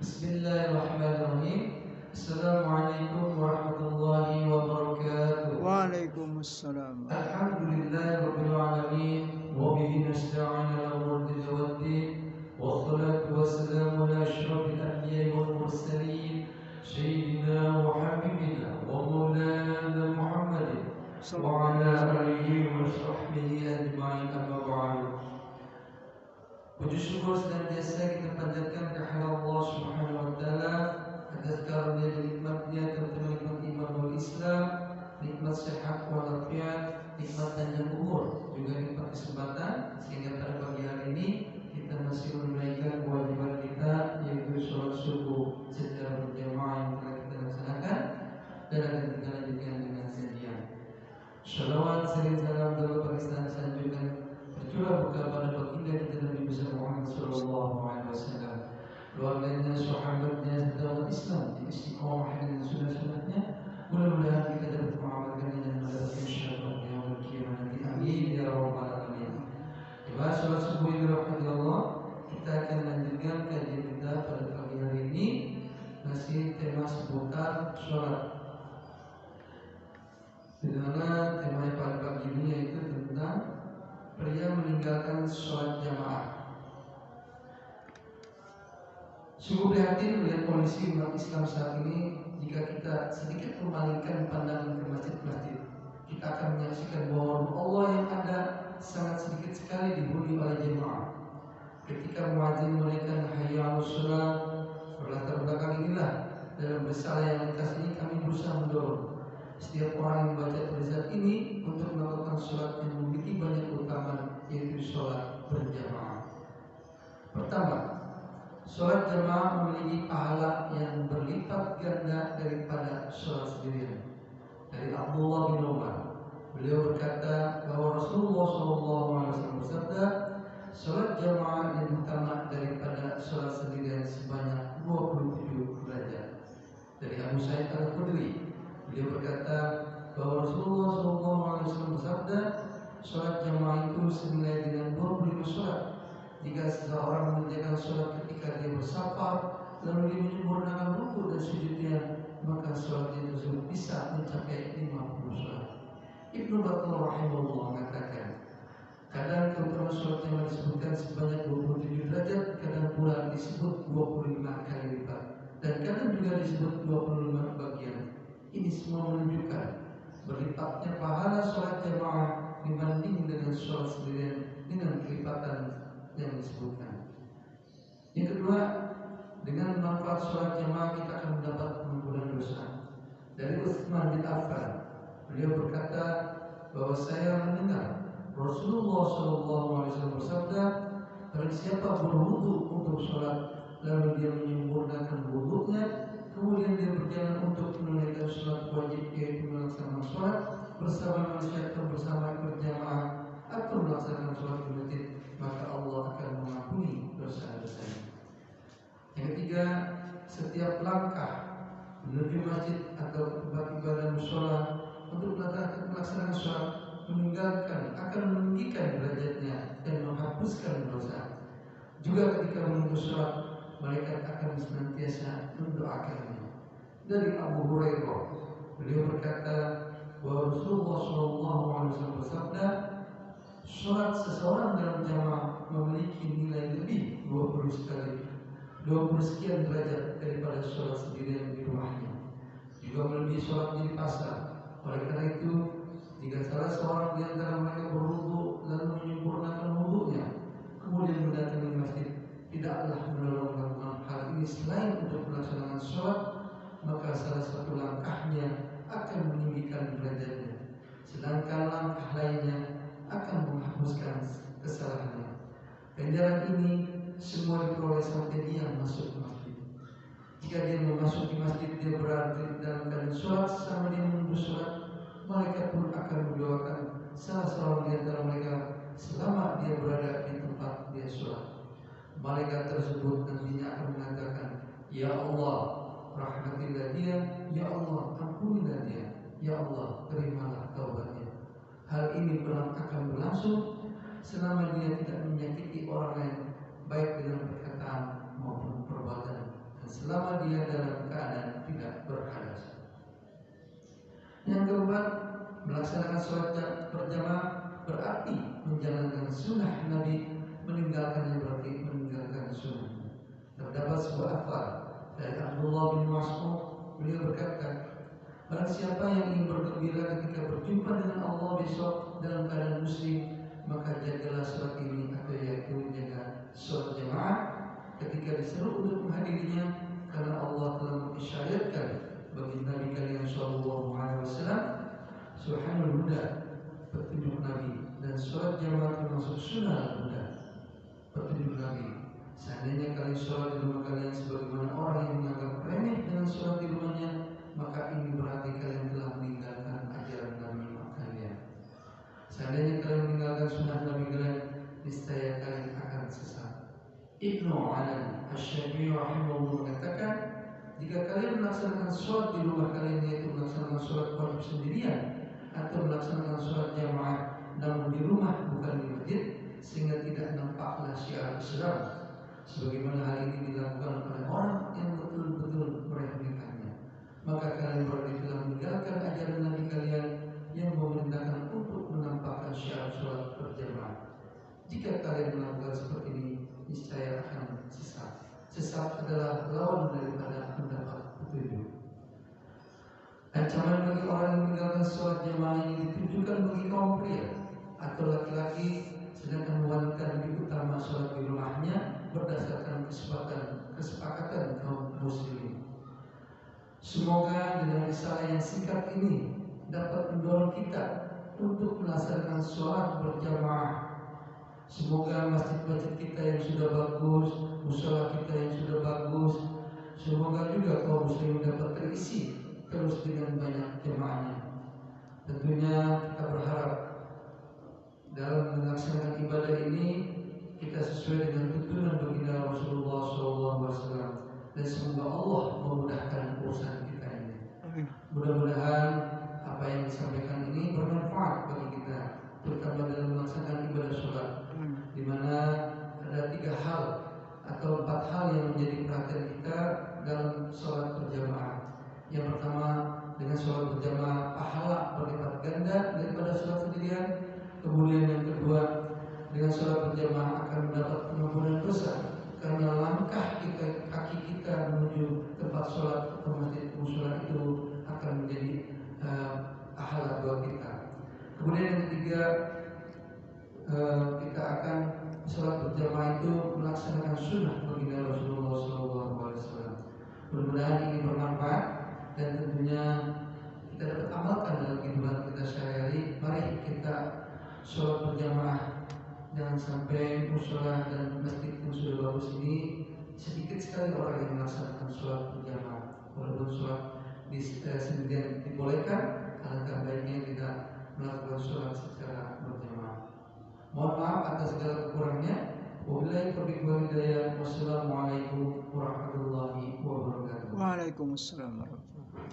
Bismillahirrahmanirrahim. Assalamualaikum warahmatullahi wabarakatuh. Waalaikumsalam. Alhamdulillahirabbil alamin wa bihi nasta'inu ala umuri waddin. Wassalatu wassalamu ala asyrafil anbiya'i wal mursalin sayyidina wa habibina wa maulana Muhammadin wa ala alihi wa sahbihi ajma'in, amma ba'du. Puji syukur senantiasa kita panjatkan kepada Allah Subhanahu wa taala atas karunia dan nikmat-Nya, terutama nikmat iman wal Islam, nikmat sehat wal afiat, nikmat panjang umur, juga nikmat kesempatan, sehingga pada pagi hari ini kita masih menunaikan kewajiban kita, yaitu sholat subuh secara berjamaah yang telah kita laksanakan dan akan kita lanjutkan dengan sekian. Shalawat sering salam dalam Pakistan sanjungan tercurah kepada baginda kita Nabi besar Muhammad sallallahu alaihi wasallam, keluarganya, sahabatnya, serta umat Islam di istiqomah dengan sunnah-sunnahnya. Mudah-mudahan kita dapat mengamalkannya dan mendapatkan syafaat yaumul qiyamah nanti. Amin ya rabbal alamin. Jemaah salat subuh yang dirahmati Allah, kita akan lanjutkan kajian kita pada pagi hari ini, masih tema seputar sholat, di mana tema pada pagi ini yaitu tentang pria meninggalkan sholat jamaah. Sungguh prihatin melihat kondisi umat Islam saat ini. Jika kita sedikit memalingkan pandangan ke masjid-masjid, kita akan menyaksikan bahwa Allah yang ada sangat sedikit sekali dihuni oleh jemaah. Ketika muadzin menunaikan hayya 'alas shalah, berlatar belakang inilah dalam risalah yang lintas ini kami berusaha mendorong setiap orang yang membaca tulisan ini untuk melakukan sholat yang memiliki banyak keutamaan, yaitu sholat berjamaah. Pertama, sholat jamaah memiliki pahala yang berlipat ganda daripada sholat sendirian. Dari Abdullah bin Umar, beliau berkata bahwa Rasulullah SAW bersabda, sholat jamaah yang utama daripada sholat sendirian sebanyak 27 derajat. Dari Abu Sa'id Al-Khudri, beliau berkata bahwa Rasulullah SAW bersabda, sholat jamaah itu senilai dengan 25 sholat. Jika seseorang mengerjakan sholat ketika dia bersafar, lalu dia menyempurnakan rukuk dan sujudnya, maka sholatnya tersebut bisa mencapai 50 sholat. Ibnu Battal rahimahullah mengatakan, kadang keutamaan sholat jamaah disebutkan sebanyak 27 derajat, kadang pula disebut 25 kali lipat, dan kadang juga disebut 25 bagian. Ini semua menunjukkan berlipatnya pahala sholat jamaah dibanding dengan sholat sendirian dengan kelipatan yang disebutkan. Yang kedua, dengan manfaat sholat jamaah kita akan mendapat pengampunan dosa. Dari Utsman bin Affan, beliau berkata bahwa saya mendengar Rasulullah SAW bersabda, barang siapa berwudu untuk sholat lalu dia menyempurnakan wudunya, kemudian dia berjalan untuk menunaikan sholat wajib, yaitu melaksanakan sholat bersama manusia atau bersama berjamaah atau melaksanakan sholat di masjid, maka Allah akan mengampuni dosa-dosanya. Yang ketiga, setiap langkah menuju masjid atau tempat ibadah mushola untuk melaksanakan sholat akan meninggikan derajatnya dan menghapuskan dosa. Juga ketika menunggu sholat, malaikat akan senantiasa mendoakannya. Dari Abu Hurairah, beliau berkata bahwa Rasulullah SAW bersabda, sholat seseorang dalam jamaah memiliki nilai lebih 20 sekian derajat daripada sholat sendirian di rumahnya. Juga melebihi sholat di pasar. Oleh karena itu, jika salah seorang di antara mereka berwudu lalu menyempurnakan wudunya, kemudian mendatangi masjid, tidaklah menolong melakukan hal ini selain untuk melaksanakan sholat, maka salah satu langkahnya akan meninggikan derajatnya, sedangkan langkah lainnya akan menghapuskan kesalahannya. Ganjaran ini semua diperoleh sampai dia masuk masjid. Jika dia memasuki masjid, dia berada dalam keadaan sholat, sama dia menunggu sholat, malaikat pun akan mendoakan salah seorang di antara mereka selama dia berada di tempat dia sholat. Malaikat tersebut nantinya akan mengatakan, ya Allah, rahmatilah dia, ya Allah, ampunilah dia, ya Allah, terimalah taubatnya. Hal ini akan berlangsung selama dia tidak menyakiti orang lain, baik dengan perkataan maupun perbuatan, dan selama dia dalam keadaan tidak berhadas. Yang keempat, melaksanakan sholat berjamaah berarti menjalankan sunnah Nabi. Meninggalkannya berarti meninggalkan sunnah. Terdapat sebuah asar dari Abdullah bin Mas'ud, beliau berkata, barang siapa yang ingin bergembira ketika berjumpa dengan Allah besok dalam keadaan muslim, maka jagalah sholat ini, atau yaitu jaga sholat jamaah ketika diseru untuk menghadirinya, karena Allah telah mengisyariatkan bagi Nabi kalian Shallallahu Alaihi Wasallam Subhanul Huda, petunjuk Nabi, dan sholat jamaah termasuk sunnah Huda, petunjuk Nabi. Seandainya kalian sholat di rumah kalian sebagaimana orang yang menganggap remeh dengan sholat di rumahnya, maka ini berarti kalian telah meninggalkan ajaran Nabi kalian. Seandainya kalian meninggalkan sunnah Nabi kalian, niscaya kalian akan sesat. Ibnu Alan Asy-Syafi'i rahimahullah mengatakan, jika kalian melaksanakan sholat di rumah kalian, yaitu melaksanakan sholat wajib sendirian atau melaksanakan sholat jamaah namun di rumah bukan di masjid, sehingga tidak nampaklah syiar Islam, sebagaimana hal ini dilakukan oleh orang yang betul-betul meremehkannya, maka kalian berarti telah meninggalkan ajaran Nabi kalian yang memerintahkan untuk menampakkan syiar sholat berjamaah. Jika kalian melakukan seperti ini, niscaya akan sesat. Sesat adalah lawan daripada mendapat petunjuk. Ancaman bagi orang yang meninggalkan sholat jamaah ini ditujukan bagi kaum pria atau laki-laki, sedangkan wanita lebih utama sholat di rumahnya berdasarkan kesepakatan kaum muslimin. Semoga dengan risalah yang singkat ini dapat mendorong kita untuk melaksanakan sholat berjamaah. Semoga masjid-masjid kita yang sudah bagus, mushola kita yang sudah bagus, semoga juga kaum muslimin dapat terisi terus dengan banyak jemaahnya. Tentunya kita berharap dalam melaksanakan ibadah ini kita sesuai dengan tuntunan baginda Rasulullah SAW, dan semoga Allah memudahkan urusan kita ini. Mudah-mudahan apa yang disampaikan ini bermanfaat bagi kita, terutama dalam melaksanakan ibadah sholat, di mana ada 3 hal atau 4 hal yang menjadi perhatian kita dalam sholat berjamaah. Yang pertama, dengan sholat berjamaah pahala berlipat ganda daripada sholat sendirian. Kemudian yang kedua, dengan sholat berjamaah akan mendapat pengampunan dosa, karena langkah kaki kita menuju tempat sholat atau masjid mushola itu akan menjadi pahala buat kita. Kemudian yang ketiga, kita akan sholat berjamaah itu melaksanakan sunnah baginda Rasulullah SAW. Mudah-mudahan ini bermanfaat dan tentunya kita dapat amalkan dalam kehidupan kita sehari-hari. Mari kita sholat berjamaah, jangan sampai mushola dan masjid yang sudah bagus ini sedikit sekali orang yang melaksanakan sholat berjamaah. Walaupun sholat sendirian dibolehkan, alangkah baiknya kita melakukan sholat secara berjamaah. Mohon maaf atas segala kekurangannya. Wabillahi taufiq wal hidayah. Wassalamualaikum warahmatullahi wabarakatuh. Waalaikumsalam warahmatullahi wabarakatuh.